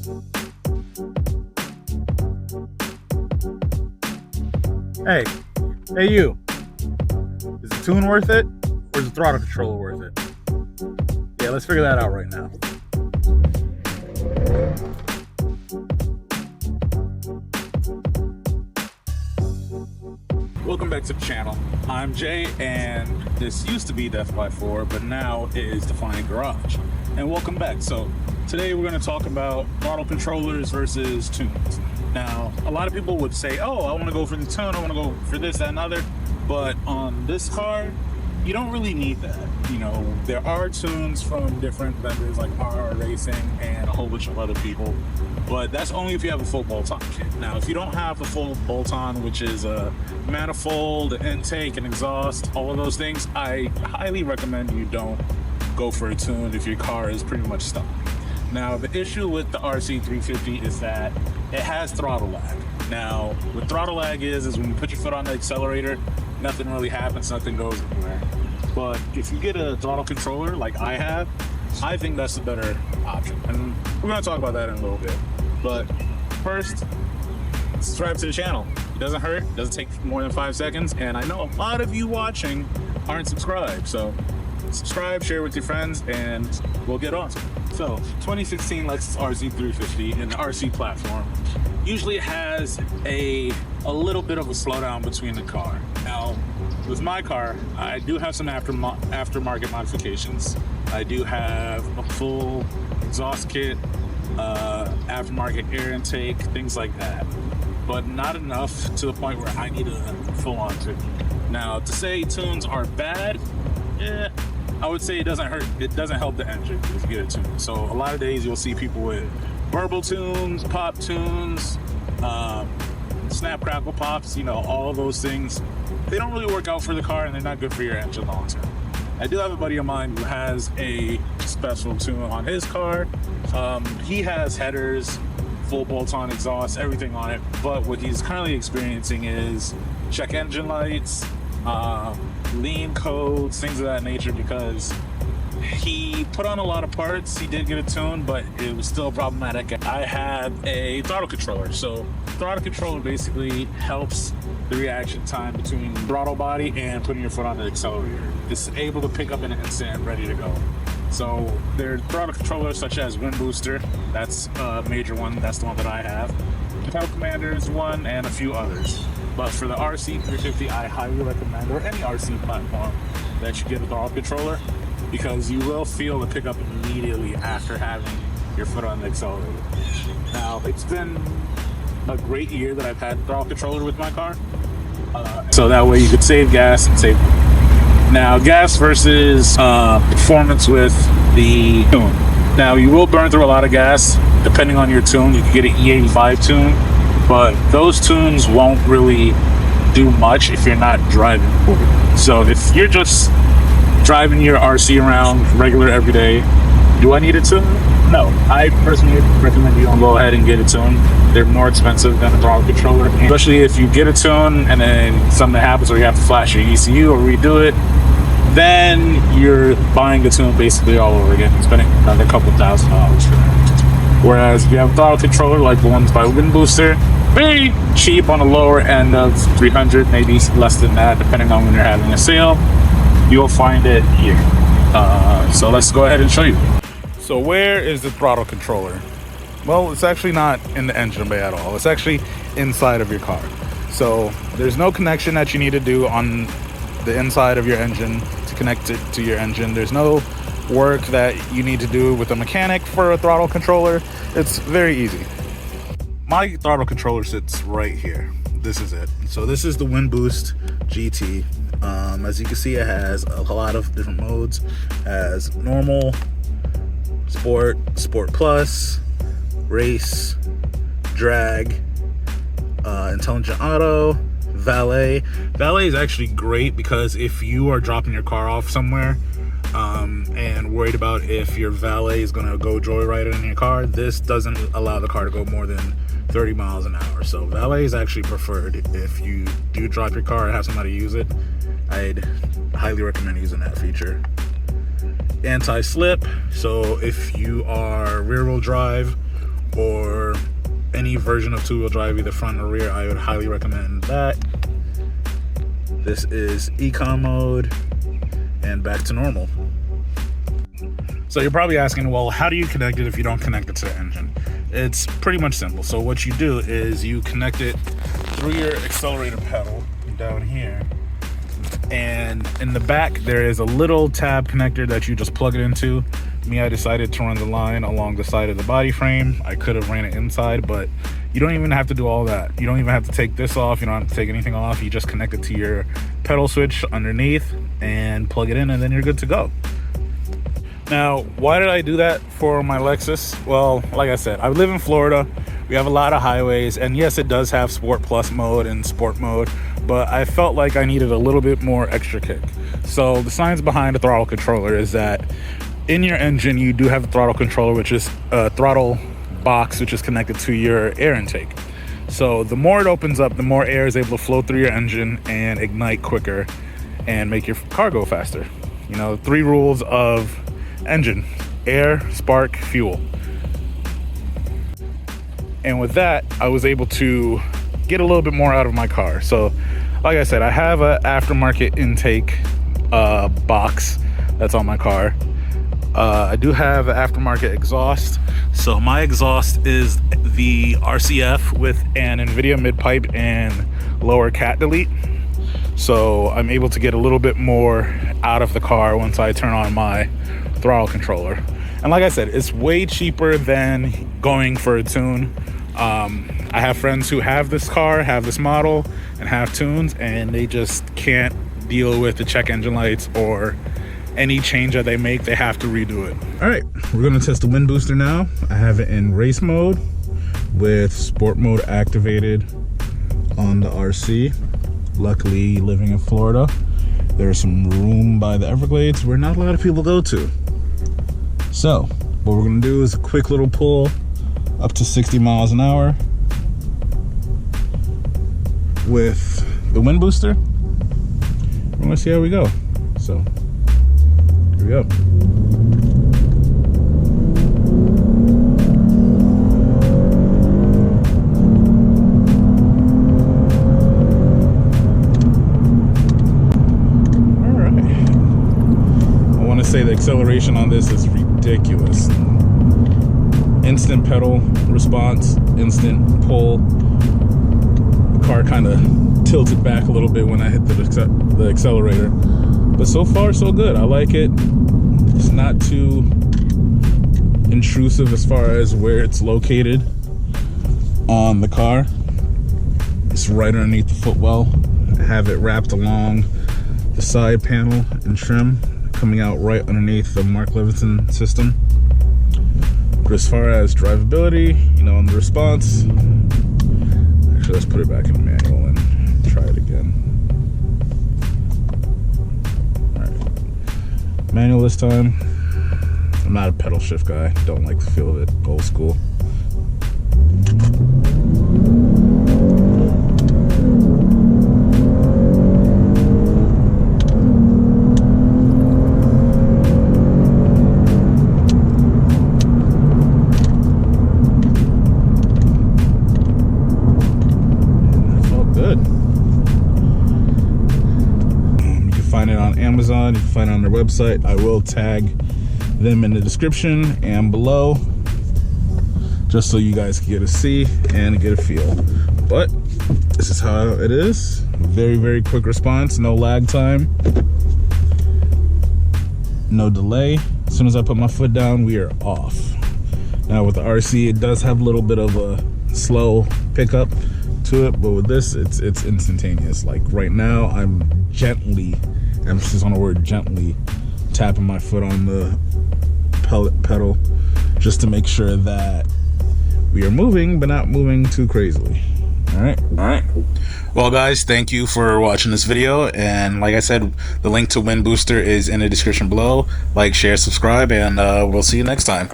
Hey you, is the tune worth it, or is the throttle controller worth it? Yeah, let's figure that out right now. Welcome back to the channel. I'm Jay, and this used to be Death by 4, but now it is Defiant Garage. And welcome back. So today we're going to talk about throttle controllers versus tunes. Now, a lot of people would say, oh, I want to go for the tune, I want to go for this, that, and other. But on this car, you don't really need that. You know, there are tunes from different vendors like RR Racing and a whole bunch of other people, but that's only if you have a full bolt-on kit. Now, if you don't have a full bolt-on, which is a manifold, an intake, an exhaust, all of those things, I highly recommend you don't go for a tune if your car is pretty much stock. Now, the issue with the RC350 is that it has throttle lag. Now, what throttle lag is when you put your foot on the accelerator, nothing really happens, nothing goes anywhere. But if you get a throttle controller like I have, I think that's a better option. And we're going to talk about that in a little bit. But first, subscribe to the channel. It doesn't hurt, it doesn't take more than 5 seconds. And I know a lot of you watching aren't subscribed. So subscribe, share with your friends, and we'll get on to it. So 2016 Lexus RC350 in the RC platform usually has a little bit of a slowdown between the car. Now, with my car, I do have some aftermarket modifications. I do have a full exhaust kit, aftermarket air intake, things like that, but not enough to the point where I need a full-on tune. Now, to say tunes are bad, yeah, I would say it doesn't hurt. It doesn't help the engine if you get a tune. So a lot of days you'll see people with burble tunes, pop tunes, snap crackle pops, you know, all of those things. They don't really work out for the car, and they're not good for your engine long term. I do have a buddy of mine who has a special tune on his car. He has headers, full bolt-on exhaust, everything on it, but what he's currently experiencing is check engine lights, lean codes, things of that nature, because he put on a lot of parts. He did get a tune, but it was still problematic. I had a throttle controller. So throttle controller basically helps the reaction time between throttle body and putting your foot on the accelerator. It's able to pick up in an instant and ready to go. So there are throttle controllers such as WindBooster. That's a major one. That's the one that I have. Pedal Commander is one, and a few others. But for the RC350, I highly recommend, or any RC platform, that you get a throttle controller, because you will feel the pickup immediately after having your foot on the accelerator. Now, it's been a great year that I've had throttle controller with my car, so that way you could save gas and save money. Now, gas versus performance with the tune. Now, you will burn through a lot of gas depending on your tune. You can get an E85 tune, but those tunes won't really do much if you're not driving. So if you're just driving your RC around regular every day, do I need a tune? No. I personally recommend you don't go ahead and get a tune. They're more expensive than a throttle controller, especially if you get a tune and then something happens where you have to flash your ECU or redo it. Then you're buying a tune basically all over again, spending another couple $1,000 for that. Whereas if you have a throttle controller like the ones by WindBooster, very cheap on the lower end of 300, maybe less than that, depending on when you're having a sale. You'll find it here. So let's go ahead and show you. So where is the throttle controller? Well, it's actually not in the engine bay at all. It's actually inside of your car. So there's no connection that you need to do on the inside of your engine to connect it to your engine. There's no work that you need to do with a mechanic for a throttle controller. It's very easy. My throttle controller sits right here. This is it. So this is the Windboost GT. As you can see, it has a lot of different modes. It has normal, sport, sport plus, race, drag, intelligent auto, valet. Valet is actually great because if you are dropping your car off somewhere and worried about if your valet is going to go joyriding in your car, this doesn't allow the car to go more than 30 miles an hour. So valet is actually preferred. If you do drop your car and have somebody use it, I'd highly recommend using that feature. Anti-slip, so if you are rear-wheel drive or any version of two-wheel drive, either front or rear, I would highly recommend that. This is econ mode and back to normal. So you're probably asking, well, how do you connect it if you don't connect it to the engine? It's pretty much simple. So what you do is you connect it through your accelerator pedal down here, and in the back there is a little tab connector that you just plug it into. Me, I decided to run the line along the side of the body frame. I could have ran it inside, but you don't even have to do all that. You don't even have to take this off. You don't have to take anything off. You just connect it to your pedal switch underneath and plug it in, and then you're good to go. Now, why did I do that for my Lexus? Well, like I said, I live in Florida. We have a lot of highways, and yes, it does have Sport Plus mode and Sport mode, but I felt like I needed a little bit more extra kick. So the science behind a throttle controller is that in your engine, you do have a throttle controller, which is a throttle box, which is connected to your air intake. So the more it opens up, the more air is able to flow through your engine and ignite quicker and make your car go faster. You know, 3 rules of engine: air, spark, fuel. And with that, I was able to get a little bit more out of my car. So like I said, I have an aftermarket intake box that's on my car. I do have an aftermarket exhaust. So my exhaust is the RCF with an NVIDIA mid-pipe and lower cat delete. So I'm able to get a little bit more out of the car once I turn on my throttle controller. And like I said, it's way cheaper than going for a tune. I have friends who have this car, have this model, and have tunes, and they just can't deal with the check engine lights or any change that they make. They have to redo it. All right, we're gonna test the WindBooster now. I have it in race mode with sport mode activated on the RC. Luckily, living in Florida, there's some room by the Everglades where not a lot of people go to. So what we're gonna do is a quick little pull up to 60 miles an hour with the WindBooster. We're gonna see how we go. So here we go. All right. I want to say the acceleration on this is ridiculous. Instant pedal response, instant pull. The car kind of tilted back a little bit when I hit the accelerator, but so far so good. I like it. It's not too intrusive as far as where it's located on the car. It's right underneath the footwell. I have it wrapped along the side panel and trim, coming out right underneath the Mark Levinson system. But as far as drivability, you know, and the response, actually, let's put it back in the manual and try it again. All right, manual this time. I'm not a pedal shift guy. Don't like the feel of it. Old school. Find it on Amazon, you can find it on their website. I will tag them in the description and below, just so you guys can get a see and get a feel. But this is how it is. Very, very quick response, no lag time, no delay. As soon as I put my foot down, we are off. Now with the RC, it does have a little bit of a slow pickup to it, but with this, it's instantaneous. Like right now, I'm gently, emphasis on the word gently, tapping my foot on the pedal just to make sure that we are moving, but not moving too crazily. All right. Well, guys, thank you for watching this video. And like I said, the link to WindBooster is in the description below. Like, share, subscribe, and we'll see you next time.